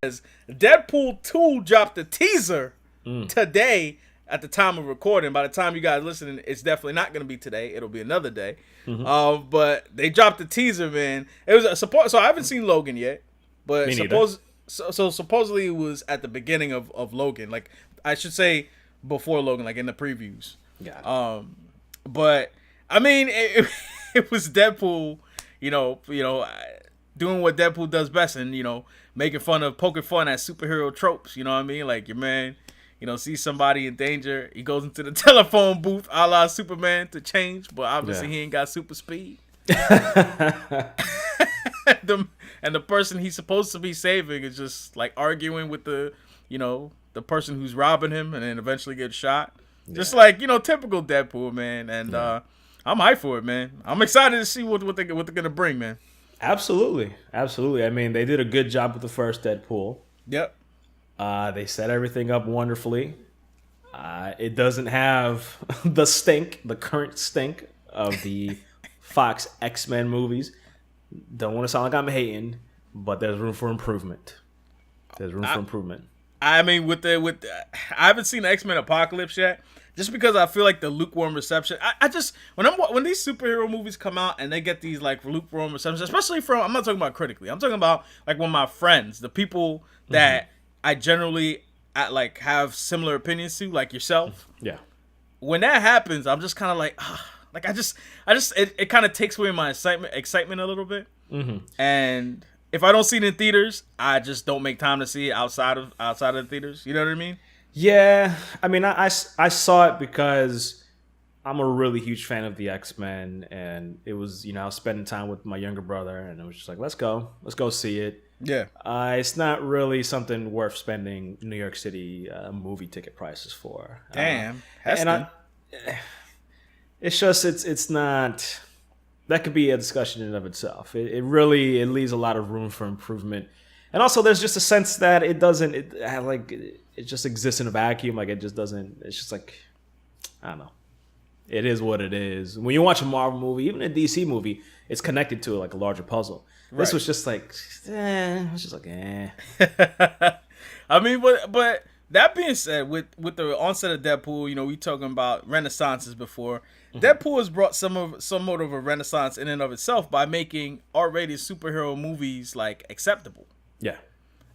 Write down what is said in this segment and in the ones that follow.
Deadpool 2 dropped a teaser today at the time of recording. By the time you guys listening, it's definitely not going to be today. It'll be another day. But they dropped the teaser, man. It was so I haven't seen Logan yet, but supposedly it was at the beginning of Logan. Like, I should say before Logan, like in the previews. Yeah. But I mean, it was Deadpool, doing what Deadpool does best, and poking fun at superhero tropes. You know what I mean? Like, your man, sees somebody in danger, he goes into the telephone booth, a la Superman, to change, but obviously he ain't got super speed. And the person he's supposed to be saving is just like arguing with the person who's robbing him, and then eventually gets shot. Yeah. Just like, typical Deadpool, man. And I'm hyped for it, man. I'm excited to see what they're gonna bring, man. Absolutely. I mean, they did a good job with the first Deadpool. Yep. They set everything up wonderfully. It doesn't have the current stink of the Fox X-Men movies. Don't want to sound like I'm hating, but there's room for improvement. I mean, I haven't seen X-Men Apocalypse yet, just because I feel like the lukewarm reception. I just when these superhero movies come out and they get these like lukewarm receptions, especially from, I'm not talking about critically, I'm talking about like when my friends, the people that I generally have similar opinions to, like yourself. Yeah. When that happens, I'm just kind of like, like it kind of takes away my excitement a little bit. And if I don't see it in theaters, I just don't make time to see it outside of the theaters. You know what I mean? Yeah. I mean, I saw it because I'm a really huge fan of the X-Men, and it was, I was spending time with my younger brother, and it was just like, let's go see it. Yeah. It's not really something worth spending New York City movie ticket prices for. Damn. It's just, it's not, that could be a discussion in and of itself. It really leaves a lot of room for improvement. And also there's just a sense that it just exists in a vacuum. Like, it just doesn't, it's just like, I don't know. It is what it is. When you watch a Marvel movie, even a DC movie, it's connected to like a larger puzzle. Right. This was just like, it's just like, I mean, but that being said, with the onset of Deadpool, we talking about renaissances before. Deadpool has brought somewhat of a renaissance in and of itself by making R-rated superhero movies like acceptable. Yeah.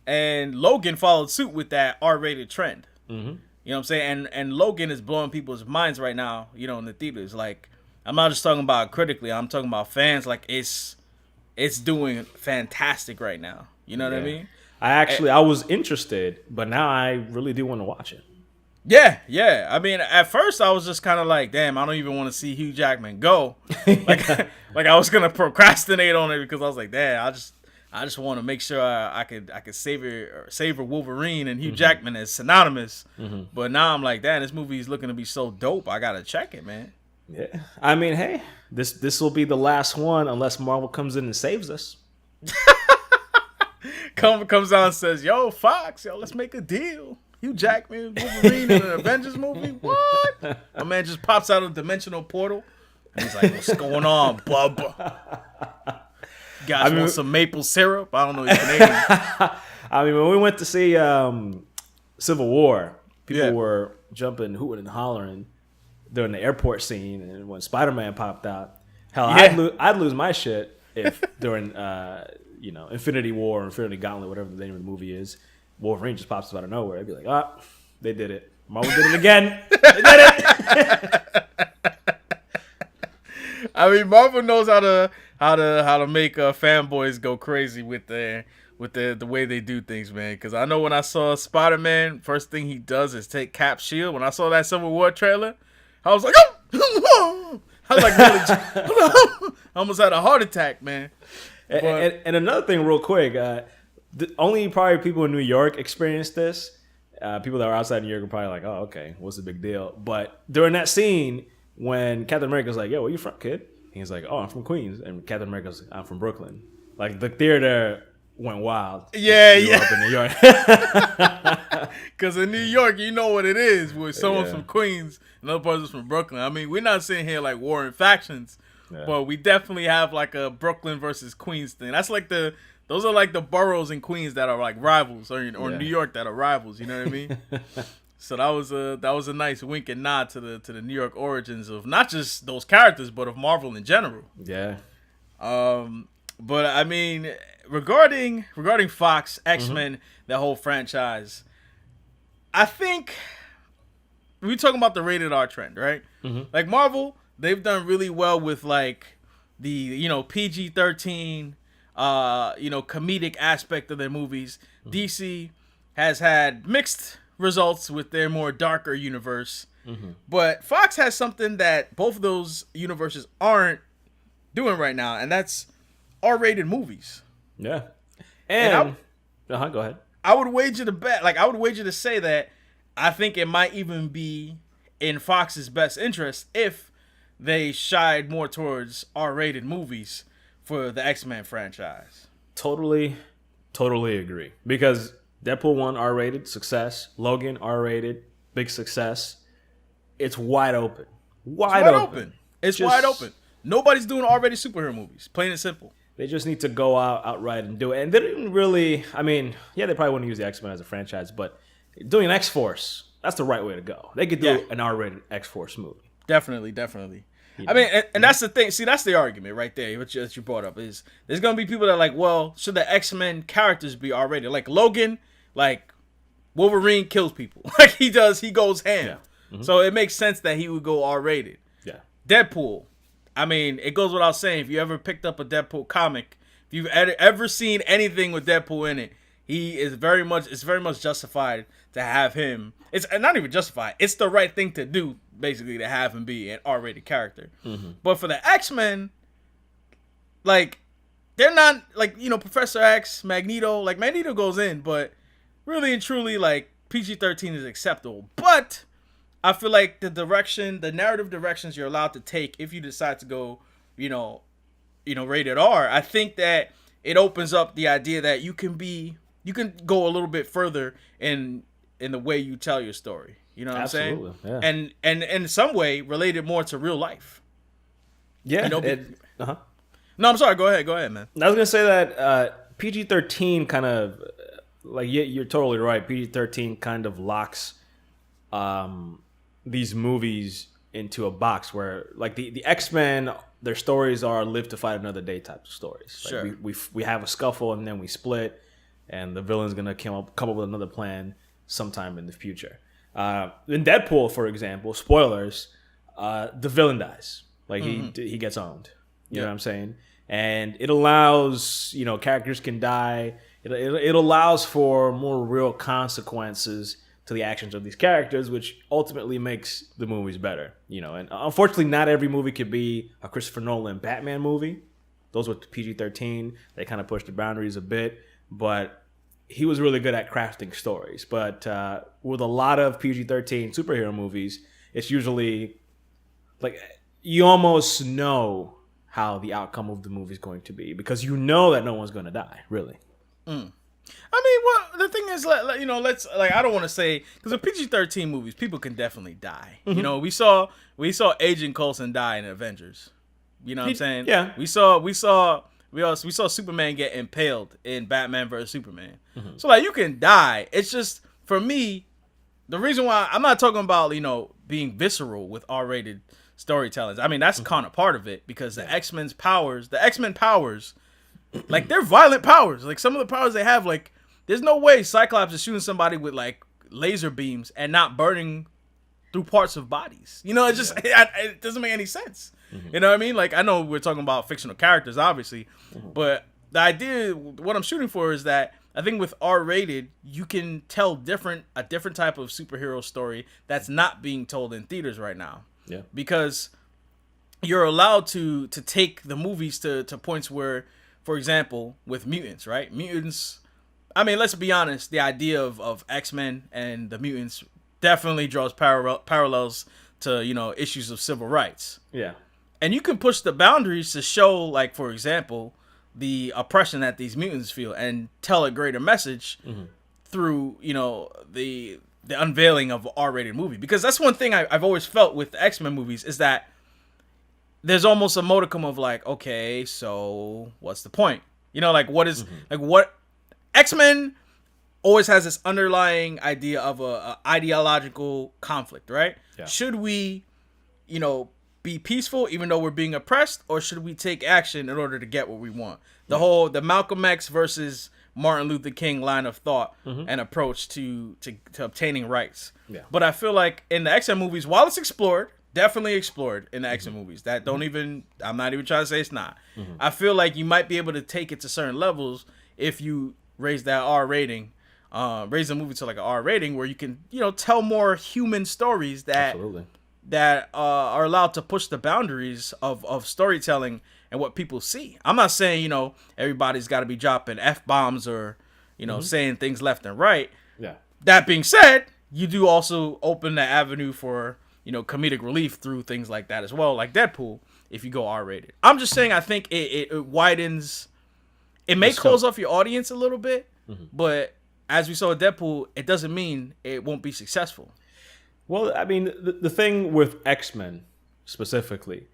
And Logan followed suit with that R-rated trend. You know what I'm saying? And Logan is blowing people's minds right now, in the theaters. Like, I'm not just talking about critically, I'm talking about fans. Like, it's doing fantastic right now. You know what I mean? I was interested, but now I really do want to watch it. Yeah. I mean, at first I was just kind of like, damn, I don't even want to see Hugh Jackman go. like I was gonna procrastinate on it because I was like, damn, I just want to make sure I could savor Wolverine and Hugh Jackman as synonymous. But now I'm like, damn, this movie is looking to be so dope. I gotta check it, man. Yeah, I mean, hey, this will be the last one unless Marvel comes in and saves us. comes out and says, yo, Fox, let's make a deal. Hugh Jackman, Wolverine in an Avengers movie? What? My man just pops out of a dimensional portal and he's like, what's going on, bub? Guys want some maple syrup? I don't know his name. I mean, when we went to see Civil War, people were jumping, hooting, and hollering during the airport scene, and when Spider-Man popped out, hell, I'd lose my shit if during Infinity War or Infinity Gauntlet, whatever the name of the movie is, Wolverine just pops out of nowhere. I'd be like, they did it. Marvel did it again. They did it. I mean, Marvel knows how to make fanboys go crazy with the way they do things, man. Because I know when I saw Spider-Man, first thing he does is take Cap's shield. When I saw that Civil War trailer, I was like, I was like, I almost had a heart attack, man. And another thing, real quick, only probably people in New York experienced this. People that were outside New York are probably like, oh, okay, what's the big deal? But during that scene, when Captain America's like, yo, where you from, kid? And he's like, oh, I'm from Queens. And Captain America's like, I'm from Brooklyn. Like, the theater went wild. Yeah. Up in New York. Because in New York, you know what it is. With someone's from Queens, another person's from Brooklyn. I mean, we're not sitting here like warring factions. Yeah. But we definitely have like a Brooklyn versus Queens thing. That's like the Those are like the boroughs in Queens that are like rivals, or New York that are rivals. You know what I mean? So that was a nice wink and nod to the New York origins of not just those characters, but of Marvel in general. Yeah. But I mean, regarding Fox, X-Men, that whole franchise, I think we talking about the rated R trend, right? Like Marvel, they've done really well with like the PG-13 comedic aspect of their movies. DC has had mixed results with their more darker universe. But Fox has something that both of those universes aren't doing right now, and that's R-rated movies. Yeah. And go ahead. I would wager to bet, I would wager to say that I think it might even be in Fox's best interest if they shied more towards R-rated movies for the X-Men franchise. Totally agree. Because Deadpool 1 R-rated, success. Logan R-rated, big success. It's wide open. Wide open. It's wide open. Nobody's doing R-rated superhero movies. Plain and simple. They just need to go outright and do it. And they didn't really, I mean, yeah, they probably wouldn't use the X-Men as a franchise, but doing an X-Force, that's the right way to go. They could do an R-rated X-Force movie. Definitely. I mean, and that's the thing. See, that's the argument right there, which you brought up, is there's going to be people that are like, well, should the X-Men characters be R-rated? Like Logan, like Wolverine kills people. Like he goes ham. Yeah. So it makes sense that he would go R-rated. Yeah. Deadpool. I mean, it goes without saying, if you ever picked up a Deadpool comic, if you've ever seen anything with Deadpool in it, it's very much justified to have him. It's not even justified. It's the right thing to do, basically, to have him be an R-rated character. But for the X-Men, like, they're not, like, Professor X, Magneto, like, Magneto goes in, but really and truly, like, PG-13 is acceptable. But I feel like the narrative directions you're allowed to take if you decide to go, rated R, I think that it opens up the idea that you can go a little bit further in the way you tell your story. You know what I'm saying? Yeah. And in some way related more to real life. Yeah. No, I'm sorry. Go ahead, man. I was gonna say that PG-13 kind of, like, you're totally right. PG-13 kind of locks these movies into a box where, like, the X-Men, their stories are live to fight another day type of stories. Like, sure. We have a scuffle and then we split, and the villain's gonna come up with another plan sometime in the future. In Deadpool, for example, spoilers, the villain dies. Like, he gets owned. You know what I'm saying? And it allows, characters can die. It allows for more real consequences to the actions of these characters, which ultimately makes the movies better. And unfortunately, not every movie could be a Christopher Nolan Batman movie. Those were PG-13. They kind of pushed the boundaries a bit, but he was really good at crafting stories. But with a lot of PG-13 superhero movies, it's usually like you almost know how the outcome of the movie is going to be because you know that no one's going to die, really. I mean, well, the thing is, I don't want to say, because with PG-13 movies, people can definitely die. We saw Agent Coulson die in Avengers. You know what I'm saying? Yeah. We saw Superman get impaled in Batman vs Superman. So like, you can die. It's just, for me, the reason why I'm not talking about being visceral with R-rated storytellings. I mean, that's kind of part of it because the X-Men powers, like, they're violent powers. Like, some of the powers they have, like, there's no way Cyclops is shooting somebody with, like, laser beams and not burning through parts of bodies. It just it doesn't make any sense. You know what I mean? Like, I know we're talking about fictional characters, obviously, but the idea, what I'm shooting for is that I think with R-rated, you can tell a different type of superhero story that's not being told in theaters right now. Yeah. Because you're allowed to take the movies to points where, for example, with mutants, right? Mutants, I mean, let's be honest, the idea of X-Men and the mutants definitely draws parallels to, issues of civil rights. Yeah. And you can push the boundaries to show, like, for example, the oppression that these mutants feel and tell a greater message through, the unveiling of an R-rated movie. Because that's one thing I've always felt with the X-Men movies is that there's almost a modicum of like, okay, so what's the point? You know, like what is like what X-Men always has this underlying idea of a ideological conflict, right? Yeah. Should we, be peaceful even though we're being oppressed, or should we take action in order to get what we want? The Malcolm X versus Martin Luther King line of thought and approach to obtaining rights. Yeah. But I feel like in the X-Men movies, while it's explored, definitely explored in the X-Men movies, that don't even, I'm not even trying to say it's not. I feel like you might be able to take it to certain levels if you raise that R rating, raise the movie to like an R rating where you can, tell more human stories that are allowed to push the boundaries of storytelling and what people see. I'm not saying, everybody's got to be dropping F-bombs or, saying things left and right. Yeah. That being said, you do also open the avenue for, comedic relief through things like that as well, like Deadpool, if you go R-rated. I'm just saying I think it widens. It may close off your audience a little bit, but as we saw with Deadpool, it doesn't mean it won't be successful. Well, I mean, the thing with X-Men specifically,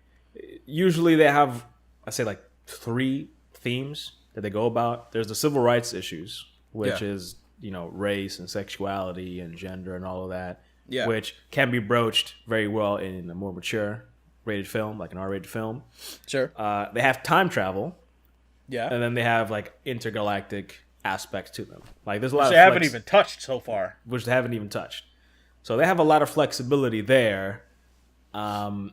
usually they have, I say, like 3 themes that they go about. There's the civil rights issues, which is, race and sexuality and gender and all of that, which can be broached very well in a more mature rated film, like an R-rated film. Sure. They have time travel. Yeah. And then they have, like, intergalactic aspects to them. Like, there's a lot which of they haven't even touched so far. Which they haven't even touched. So they have a lot of flexibility there, and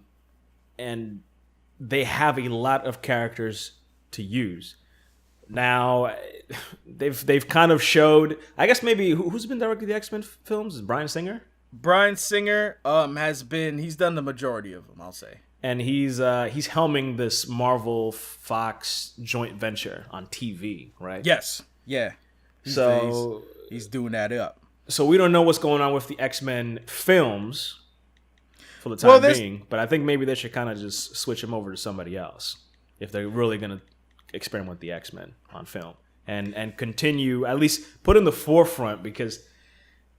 they have a lot of characters to use. Now, they've kind of showed. I guess maybe who's been directing the X-Men films is Bryan Singer. Bryan Singer he's done the majority of them, I'll say. And he's helming this Marvel Fox joint venture on TV, right? Yes. Yeah. He's doing that up. So we don't know what's going on with the X-Men films for the time being, but I think maybe they should kind of just switch them over to somebody else if they're really going to experiment with the X-Men on film and continue, at least put in the forefront, because,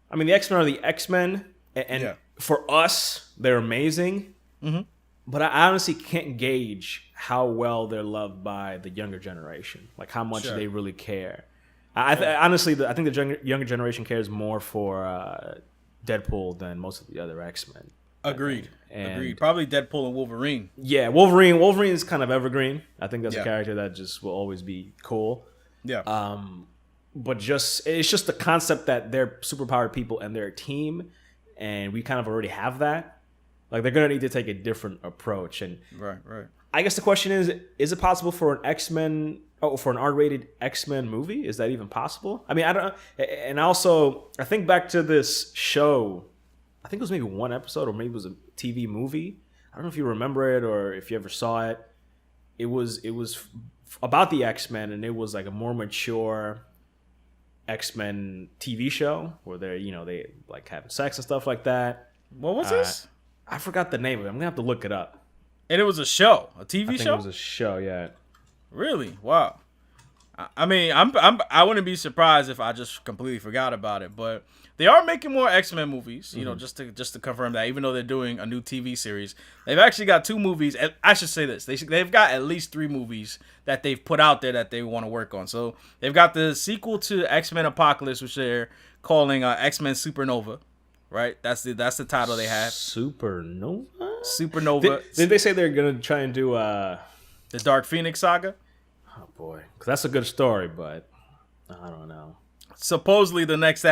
I mean, the X-Men are the X-Men, and for us, they're amazing, but I honestly can't gauge how well they're loved by the younger generation, like how much they really care. Honestly, I think the younger generation cares more for Deadpool than most of the other X-Men. Agreed. Probably Deadpool and Wolverine. Yeah, Wolverine. Wolverine is kind of evergreen. I think that's a character that just will always be cool. Yeah. But it's just the concept that they're superpowered people and they're a team, and we kind of already have that. Like, they're gonna need to take a different approach. And right. I guess the question is it possible for an R-rated X-Men movie? Is that even possible? I mean, I don't. And also, I think back to this show. I think it was maybe one episode, or maybe it was a TV movie. I don't know if you remember it or if you ever saw it. It was about the X-Men, and it was like a more mature X-Men TV show where they like having sex and stuff like that. What was this? I forgot the name of it. I'm gonna have to look it up. And it was a show, a TV show. I think it was a show. Yeah. Really? Wow. I mean, I wouldn't be surprised if I just completely forgot about it, but they are making more X-Men movies, just to confirm that, even though they're doing a new TV series. They've actually got 2 movies. I should say this. They've got at least 3 movies that they've put out there that they want to work on. So they've got the sequel to X-Men Apocalypse, which they're calling X-Men Supernova, right? That's the title they have. Supernova? Did they say they're going to try and do the Dark Phoenix saga? Oh, boy. Because that's a good story, but I don't know. Supposedly, the next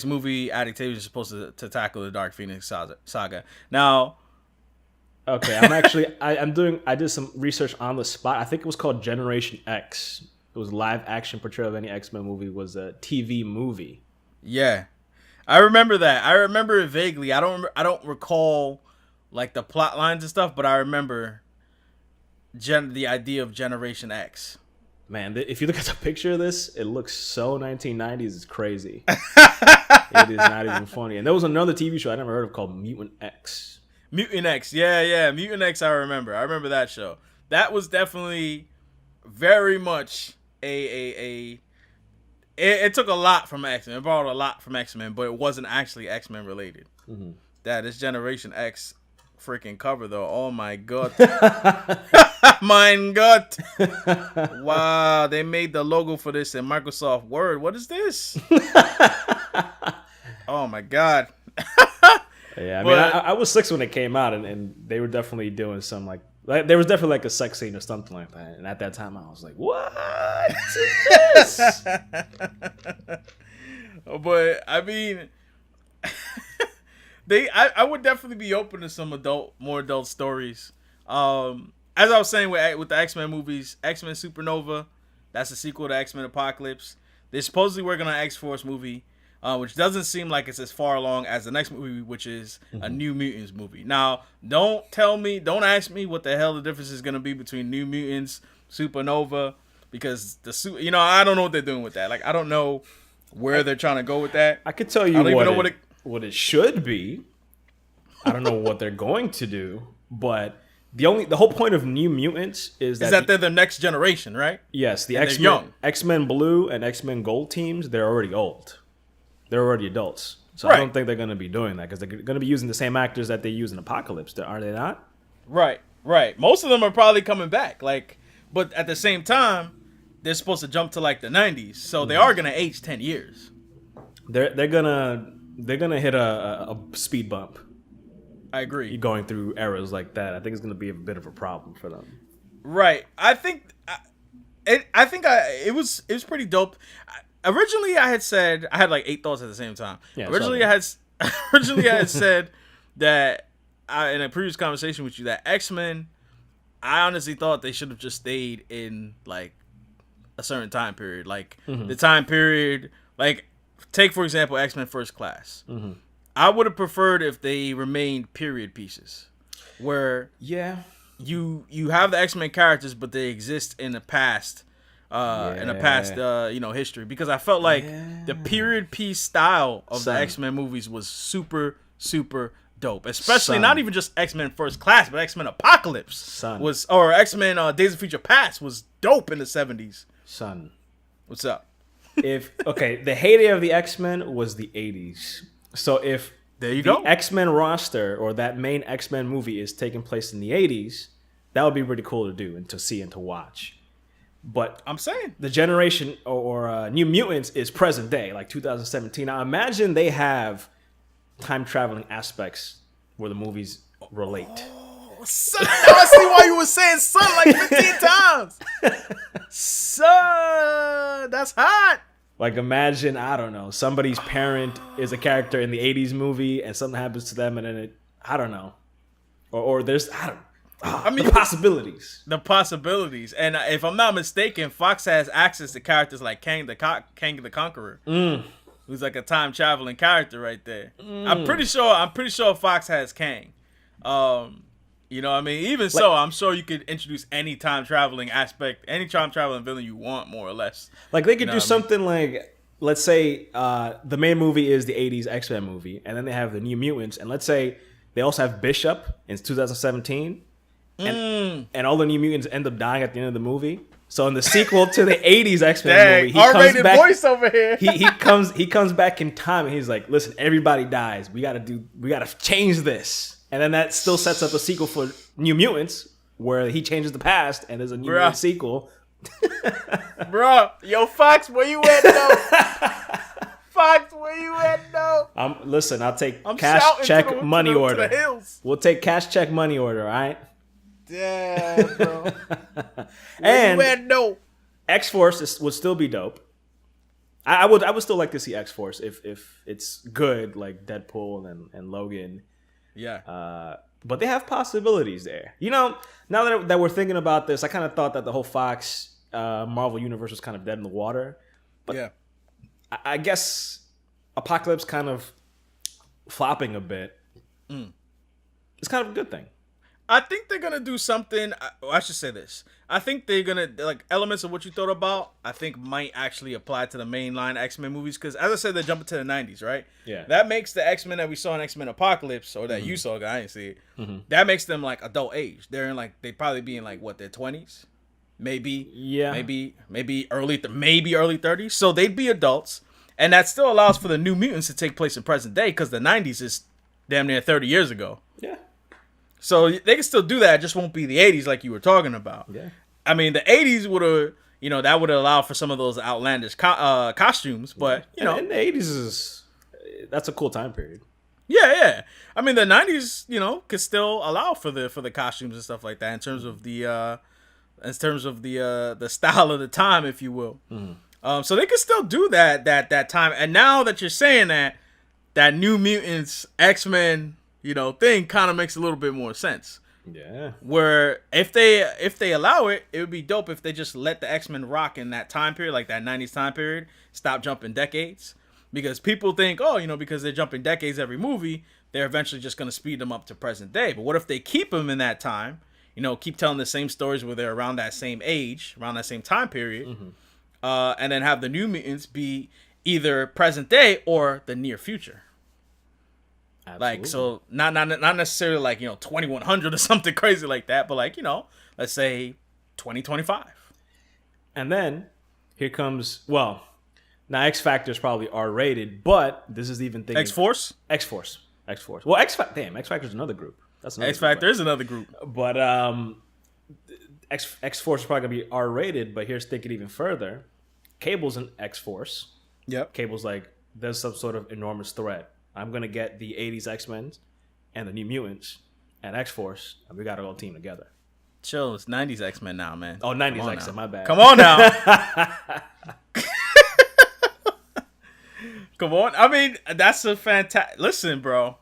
movie adaptation is supposed to tackle the Dark Phoenix saga. Now, okay, I did some research on the spot. I think it was called Generation X. It was live action portrayal of any X-Men movie. Was a TV movie. Yeah, I remember that. I remember it vaguely. I don't recall like the plot lines and stuff, but I remember the idea of Generation X. Man, if you look at the picture of this, it looks so 1990s. It's crazy. It is not even funny. And there was another TV show I never heard of called Mutant X. Mutant X, yeah. Mutant X, I remember that show. That was definitely very much it took a lot from X-Men. It borrowed a lot from X-Men, but it wasn't actually X-Men related. That is Generation X freaking cover, though. Oh, my God. Mein Gott. Wow, they made the logo for this in Microsoft Word. What is this? Oh my God. Yeah, I mean, I was 6 when it came out, and they were definitely doing some like there was definitely like a sex scene or something like that. And at that time, I was like, "What is this?" But I mean, I would definitely be open to some more adult stories. As I was saying with the X-Men movies, X-Men Supernova, that's a sequel to X-Men Apocalypse. They're supposedly working on an X-Force movie, which doesn't seem like it's as far along as the next movie, which is a New Mutants movie. Now, don't ask me what the hell the difference is going to be between New Mutants, Supernova, because I don't know what they're doing with that. Like, I don't know where they're trying to go with that. I could tell you what it should be. I don't know what they're going to do, but the whole point of New Mutants is that they're the next generation, right? Yes, the X-Men Blue and X-Men Gold teams, they're already old. They're already adults. So right. I don't think they're going to be doing that because they're going to be using the same actors that they use in Apocalypse, are they not? Right. Most of them are probably coming back. But at the same time, they're supposed to jump to like the 90s. So they are going to age 10 years. They're gonna hit a speed bump. I agree. Going through eras like that, I think it's going to be a bit of a problem for them. Right. I think it was pretty dope. Originally, I had said I had like 8 thoughts at the same time. Yeah, originally, I had said that in a previous conversation with you that X-Men, I honestly thought they should have just stayed in like a certain time period, like the time period. Like, take for example X-Men First Class. I would have preferred if they remained period pieces, where you have the X-Men characters, but they exist in the past, history. Because I felt like the period piece style of the X-Men movies was super, super dope. Especially not even just X-Men First Class, but X-Men Apocalypse or X-Men Days of Future Past was dope in the 70s. What's up? The heyday of the X-Men was the 80s. So if the X-Men roster or that main X-Men movie is taking place in the 80s, that would be pretty cool to do and to see and to watch. But I'm saying the generation or New Mutants is present day, like 2017. Now imagine they have time traveling aspects where the movies relate. Son, I see why you were saying son like 15 times. Son, that's hot. Like, imagine, I don't know, somebody's parent is a character in the 80s movie and something happens to them and then I don't know. Or there's, the possibilities. The possibilities. And if I'm not mistaken, Fox has access to characters like Kang the Conqueror. Who's like a time traveling character right there. I'm pretty sure Fox has Kang. You know what I mean? Even so, I'm sure you could introduce any time traveling aspect, any time traveling villain you want, more or less. Like, they could do something like, let's say the main movie is the 80s X-Men movie, and then they have the New Mutants, and let's say they also have Bishop in 2017, and all the New Mutants end up dying at the end of the movie. So in the sequel to the 80s X-Men movie, he comes back. Voice over here. he comes back in time, and he's like, "Listen, everybody dies. We gotta change this." And then that still sets up a sequel for New Mutants, where he changes the past, and there's a New Mutants sequel. Bro, yo, Fox, where you at, though? Fox, where you at, though? Listen, I'll take cash check money order. We'll take cash check money order, all right? Yeah, bro. And where you at, though? X-Force would still be dope. I would still like to see X-Force if it's good, like Deadpool and Logan. Yeah. But they have possibilities there. You know, now that we're thinking about this, I kind of thought that the whole Fox Marvel universe was kind of dead in the water. But yeah. I guess Apocalypse kind of flopping a bit. It's kind of a good thing. I think they're going to do something. I should say this. I think they're going to, like, elements of what you thought about, I think might actually apply to the mainline X-Men movies. Because, as I said, they're jumping to the 90s, right? Yeah. That makes the X-Men that we saw in X-Men Apocalypse, or that you saw, I didn't see it. That makes them, like, adult age. They'd probably be in, like, what, their 20s? Maybe. Yeah. Maybe early 30s. So they'd be adults. And that still allows for the New Mutants to take place in present day, because the 90s is damn near 30 years ago. Yeah. So they can still do that. It just won't be the 80s like you were talking about. Yeah. I mean, the 80s would have, that would allow for some of those outlandish costumes. But, And the 80s that's a cool time period. Yeah. I mean, the 90s, could still allow for the costumes and stuff like that in terms of the style of the time, if you will. Mm-hmm. So they could still do that time. And now that you're saying that New Mutants, X-Men, thing kind of makes a little bit more sense. Yeah. Where if they allow it, it would be dope if they just let the X-Men rock in that time period, like that 90s time period, stop jumping decades. Because people think, because they're jumping decades every movie, they're eventually just going to speed them up to present day. But what if they keep them in that time, keep telling the same stories where they're around that same age, around that same time period, and then have the New Mutants be either present day or the near future. Absolutely. Like, so not necessarily like 2100 or something crazy like that, but like let's say 2025. And then here comes now X Factor is probably R-rated, but this is even thinking X-Force. Well, X Factor is another group. That's another X Factor is another group, but X-Force is probably gonna be R-rated. But here's thinking even further. Cable's an X-Force. Yep. Cable's like, there's some sort of enormous threat. I'm going to get the 80s X-Men and the New Mutants and X-Force, and we got to all team together. Chill, it's 90s X-Men now, man. Oh, 90s X-Men, my bad. Come on now. Come on. I mean, that's a fantastic... Listen, bro.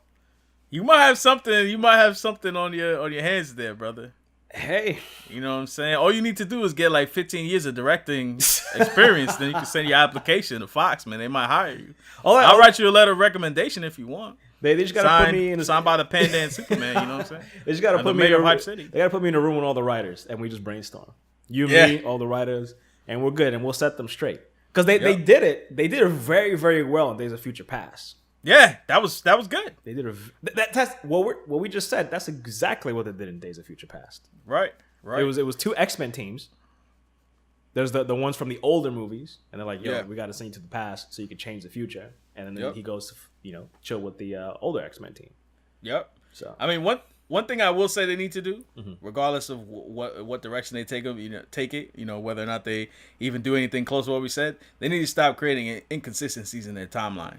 You might have something on your hands there, brother. Hey. You know what I'm saying? All you need to do is get like 15 years of directing experience, then you can send your application to Fox, man. They might hire you. I'll write you a letter of recommendation if you want. They just gotta put me in signed by the Pandan Superman, you know what I'm saying? They just gotta put me in Hype City. They gotta put me in a room with all the writers and we just brainstorm. Me, all the writers, and we're good and we'll set them straight. Because they did it. They did it very, very well in Days of Future Past. Yeah, that was good. They did that's what we just said. That's exactly what they did in Days of Future Past. Right. It was two X-Men teams. There's the ones from the older movies, and they're like, we got to send you to the past so you can change the future. And then he goes to chill with the older X-Men team. Yep. So I mean, one thing I will say they need to do, regardless of what direction they take it, whether or not they even do anything close to what we said, they need to stop creating inconsistencies in their timeline.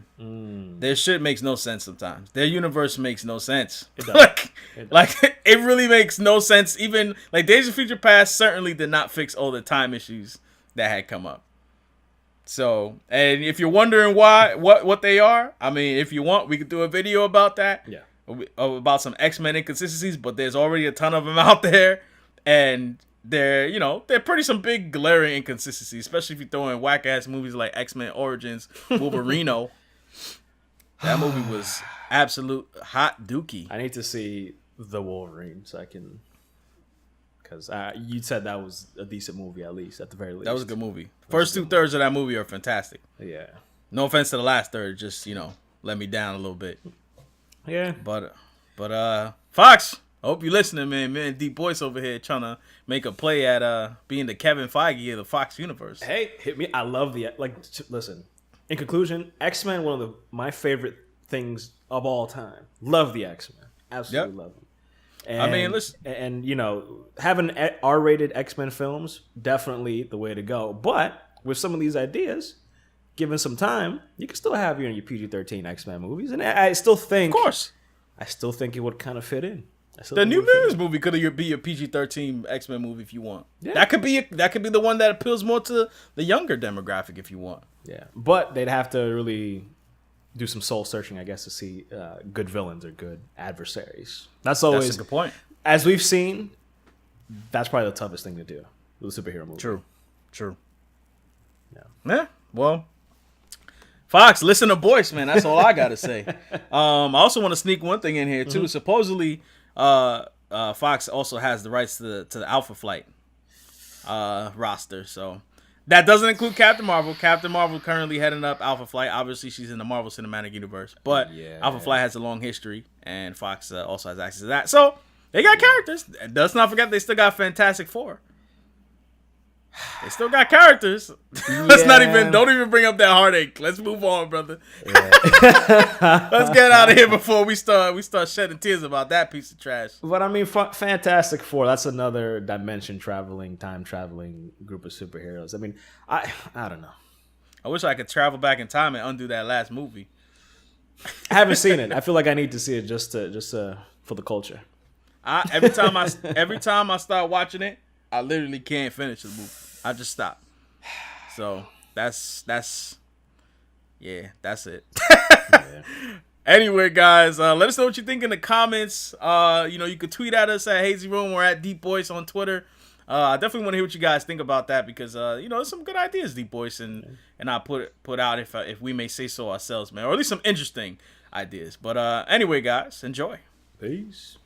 Their shit makes no sense sometimes. Their universe makes no sense. It does. It really makes no sense. Even like Days of Future Past certainly did not fix all the time issues that had come up. So, and if you're wondering what they are, I mean, if you want, we could do a video about that. Yeah. About some X-Men inconsistencies, but there's already a ton of them out there, and they're pretty some big glaring inconsistencies, especially if you throw in whack ass movies like X-Men Origins, Wolverino. That movie was absolute hot dookie. I need to see the Wolverine so I can, because you said that was a decent movie at the very least. That was a good movie. First 2/3 of that movie are fantastic. Yeah. No offense to the last third, just let me down a little bit. Yeah, but Fox, I hope you're listening, man. Man, Deep Boyce over here trying to make a play at being the Kevin Feige of the Fox universe. Hey, hit me! I love listen. In conclusion, X-Men, one of my favorite things of all time. Love the X-Men, absolutely love them. And, I mean, listen, and having R-rated X-Men films definitely the way to go. But with some of these ideas, given some time, you can still have your PG-13 X-Men movies, and I still think, of course, it would kind of fit in. The New Mutants movie could be a PG-13 X-Men movie if you want. Yeah. That could be the one that appeals more to the younger demographic if you want. Yeah, but they'd have to really do some soul searching, I guess, to see good villains or good adversaries. That's a good point. As we've seen, that's probably the toughest thing to do with a superhero movie. True. Yeah. Well, Fox, listen to Boyce, man. That's all I gotta say. I also want to sneak one thing in here too. Supposedly, Fox also has the rights to the Alpha Flight roster. So that doesn't include Captain Marvel. Captain Marvel currently heading up Alpha Flight. Obviously, she's in the Marvel Cinematic Universe, but Alpha Flight has a long history, and Fox also has access to that. So they got characters. Let's not forget they still got Fantastic Four. They still got characters. Let's don't even bring up that heartache. Let's move on, brother. Yeah. Let's get out of here before we start shedding tears about that piece of trash. But I mean, Fantastic Four, that's another time traveling group of superheroes. I mean, I don't know. I wish I could travel back in time and undo that last movie. I haven't seen it. I feel like I need to see it just for the culture. Every time I start watching it, I literally can't finish the movie. I just stop. So that's it. Yeah. Anyway, guys, let us know what you think in the comments. You could tweet at us at Hazy Room or at Deep Voice on Twitter. I definitely want to hear what you guys think about that because there's some good ideas Deep Voice and I put out if we may say so ourselves, man, or at least some interesting ideas. But anyway, guys, enjoy. Peace.